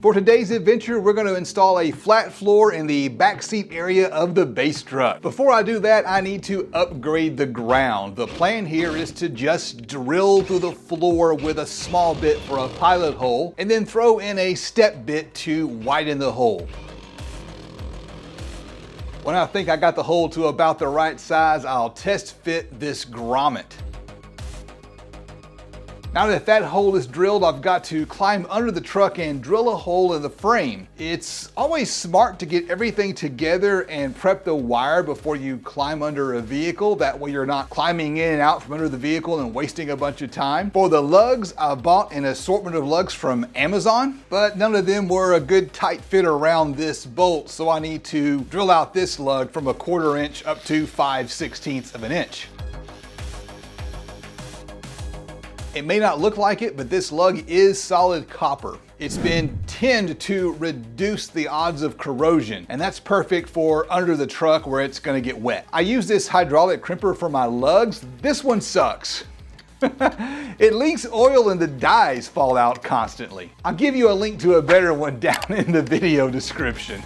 For today's adventure, we're going to install a flat floor in the backseat area of the base truck. Before I do that, I need to upgrade the ground. The plan here is to just drill through the floor with a small bit for a pilot hole, and then throw in a step bit to widen the hole. When I think I got the hole to about the right size, I'll test fit this grommet. Now that that hole is drilled, I've got to climb under the truck and drill a hole in the frame. It's always smart to get everything together and prep the wire before you climb under a vehicle. That way you're not climbing in and out from under the vehicle and wasting a bunch of time. For the lugs, I bought an assortment of lugs from Amazon, but none of them were a good tight fit around this bolt, so I need to drill out this lug from 1/4 inch up to 5/16 of an inch. It may not look like it, but this lug is solid copper. It's been tinned to reduce the odds of corrosion, and that's perfect for under the truck where it's gonna get wet. I use this hydraulic crimper for my lugs. This one sucks. It leaks oil and the dies fall out constantly. I'll give you a link to a better one down in the video description.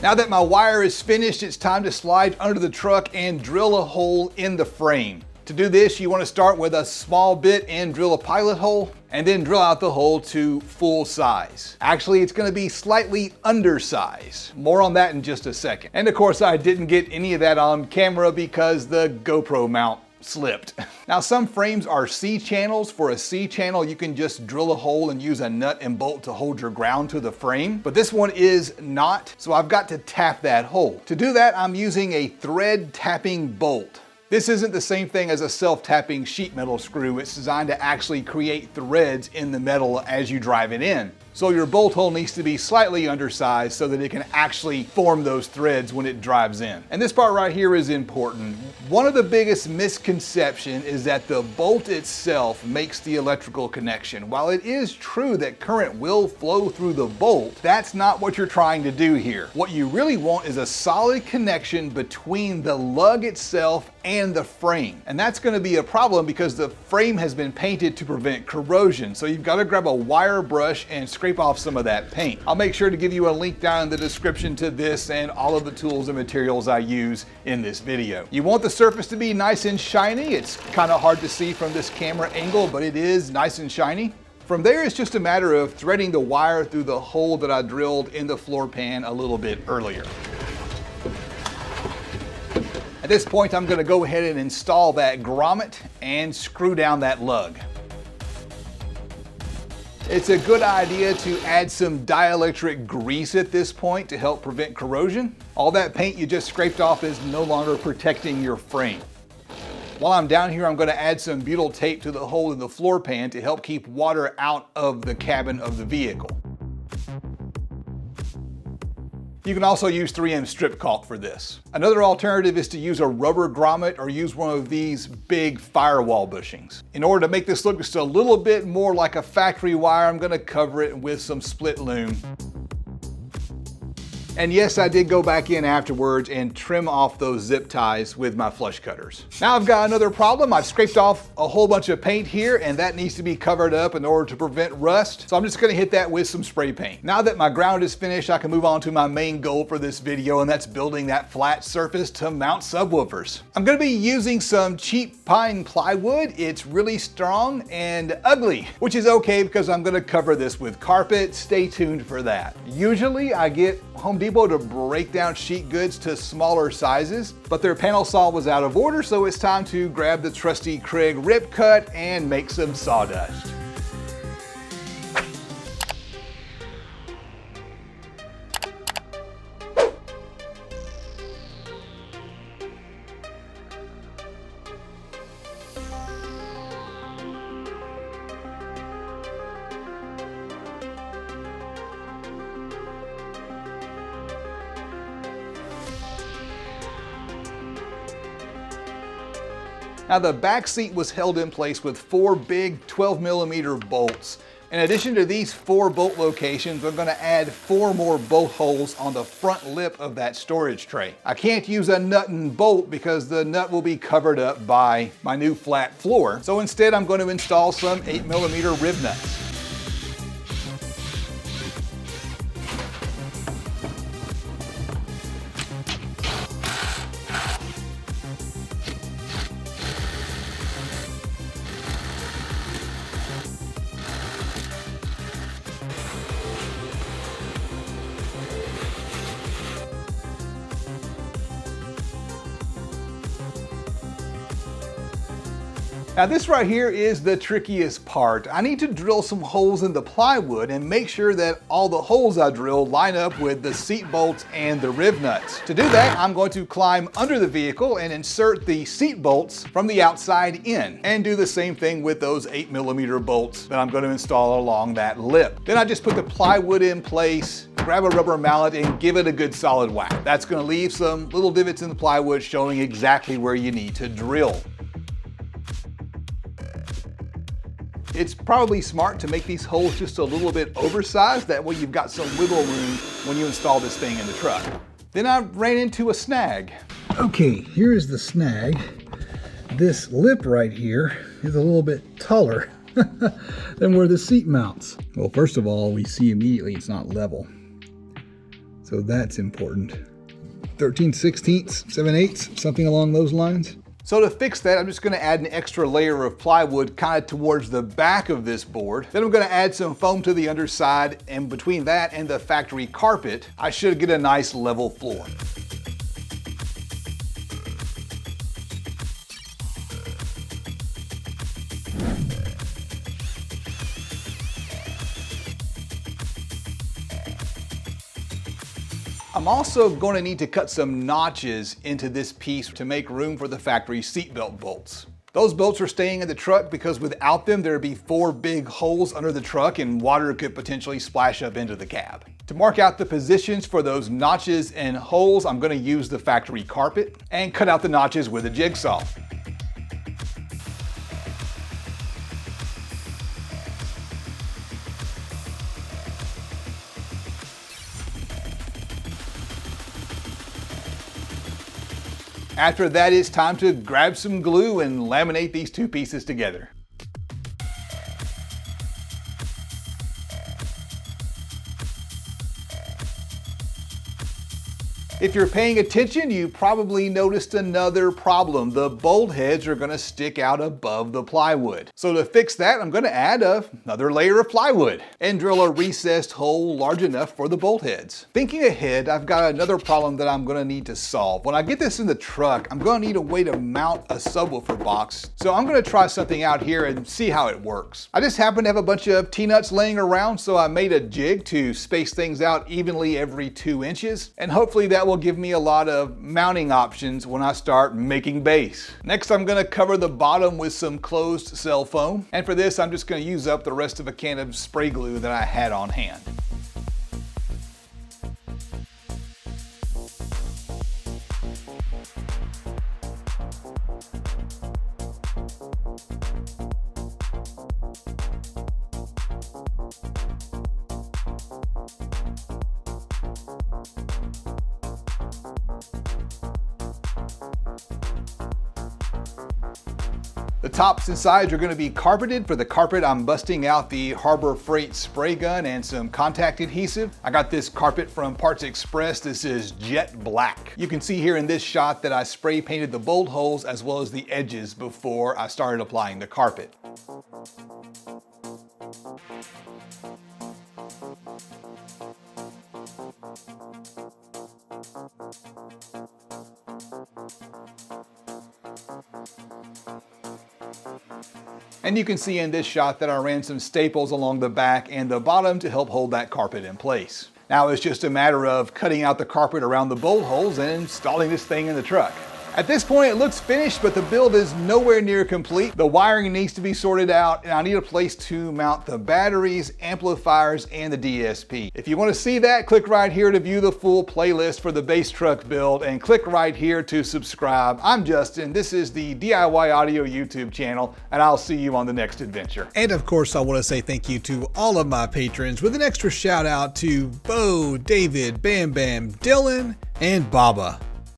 Now that my wire is finished, it's time to slide under the truck and drill a hole in the frame. To do this, you want to start with a small bit and drill a pilot hole, and then drill out the hole to full size. Actually, it's going to be slightly undersized. More on that in just a second. And of course, I didn't get any of that on camera because the GoPro mount slipped. Now, some frames are C-channels. For a C-channel, you can just drill a hole and use a nut and bolt to hold your ground to the frame, but this one is not, so I've got to tap that hole. To do that, I'm using a thread tapping bolt. This isn't the same thing as a self-tapping sheet metal screw. It's designed to actually create threads in the metal as you drive it in. So your bolt hole needs to be slightly undersized so that it can actually form those threads when it drives in. And this part right here is important. One of the biggest misconceptions is that the bolt itself makes the electrical connection. While it is true that current will flow through the bolt, that's not what you're trying to do here. What you really want is a solid connection between the lug itself and the frame. And that's going to be a problem because the frame has been painted to prevent corrosion. So you've got to grab a wire brush and scrape off some of that paint. I'll make sure to give you a link down in the description to this and all of the tools and materials I use in this video. You want the surface to be nice and shiny. It's kind of hard to see from this camera angle, but it is nice and shiny. From there, it's just a matter of threading the wire through the hole that I drilled in the floor pan a little bit earlier. At this point, I'm going to go ahead and install that grommet and screw down that lug. It's a good idea to add some dielectric grease at this point to help prevent corrosion. All that paint you just scraped off is no longer protecting your frame. While I'm down here, I'm going to add some butyl tape to the hole in the floor pan to help keep water out of the cabin of the vehicle. You can also use 3M strip caulk for this. Another alternative is to use a rubber grommet or use one of these big firewall bushings. In order to make this look just a little bit more like a factory wire, I'm going to cover it with some split loom. And yes, I did go back in afterwards and trim off those zip ties with my flush cutters. Now I've got another problem. I've scraped off a whole bunch of paint here, and that needs to be covered up in order to prevent rust. So I'm just gonna hit that with some spray paint. Now that my ground is finished, I can move on to my main goal for this video, and that's building that flat surface to mount subwoofers. I'm gonna be using some cheap pine plywood. It's really strong and ugly, which is okay because I'm gonna cover this with carpet. Stay tuned for that. Usually I get Home Depot to break down sheet goods to smaller sizes, but their panel saw was out of order, so it's time to grab the trusty Kreg rip cut and make some sawdust. Now the back seat was held in place with 4 big 12mm bolts, In addition to these 4 bolt locations, I'm going to add 4 more bolt holes on the front lip of that storage tray. I can't use a nut and bolt because the nut will be covered up by my new flat floor. So instead, I'm going to install some 8mm rib nuts. Now this right here is the trickiest part. I need to drill some holes in the plywood and make sure that all the holes I drill line up with the seat bolts and the rib nuts. To do that, I'm going to climb under the vehicle and insert the seat bolts from the outside in, and do the same thing with those 8mm bolts that I'm going to install along that lip. Then I just put the plywood in place, grab a rubber mallet and give it a good solid whack. That's going to leave some little divots in the plywood showing exactly where you need to drill. It's probably smart to make these holes just a little bit oversized, that way you've got some wiggle room when you install this thing in the truck. Then I ran into a snag. Okay, here is the snag. This lip right here is a little bit taller than where the seat mounts. Well, first of all, we see immediately it's not level. So that's important. 13/16, 7/8, something along those lines. So to fix that, I'm just going to add an extra layer of plywood kind of towards the back of this board. Then I'm going to add some foam to the underside, and between that and the factory carpet, I should get a nice level floor. I'm also going to need to cut some notches into this piece to make room for the factory seatbelt bolts. Those bolts are staying in the truck because without them there'd be 4 big holes under the truck and water could potentially splash up into the cab. To mark out the positions for those notches and holes, I'm going to use the factory carpet and cut out the notches with a jigsaw. After that, it's time to grab some glue and laminate these 2 pieces together. If you're paying attention, you probably noticed another problem. The bolt heads are going to stick out above the plywood. So to fix that, I'm going to add another layer of plywood and drill a recessed hole large enough for the bolt heads. Thinking ahead, I've got another problem that I'm going to need to solve. When I get this in the truck, I'm going to need a way to mount a subwoofer box. So I'm going to try something out here and see how it works. I just happen to have a bunch of T-nuts laying around, so I made a jig to space things out evenly every 2 inches, and hopefully that will give me a lot of mounting options when I start making bass. Next, I'm going to cover the bottom with some closed cell foam, and for this I'm just going to use up the rest of a can of spray glue that I had on hand. The tops and sides are going to be carpeted. For the carpet, I'm busting out the Harbor Freight spray gun and some contact adhesive. I got this carpet from Parts Express. This is jet black. You can see here in this shot that I spray painted the bolt holes as well as the edges before I started applying the carpet. And you can see in this shot that I ran some staples along the back and the bottom to help hold that carpet in place. Now it's just a matter of cutting out the carpet around the bolt holes and installing this thing in the truck. At this point, it looks finished, but the build is nowhere near complete. The wiring needs to be sorted out, and I need a place to mount the batteries, amplifiers, and the DSP. If you want to see that, click right here to view the full playlist for the bass truck build, and click right here to subscribe. I'm Justin, this is the DIY Audio YouTube channel, and I'll see you on the next adventure. And of course, I want to say thank you to all of my patrons, with an extra shout out to Bo, David, Bam Bam, Dylan, and Baba.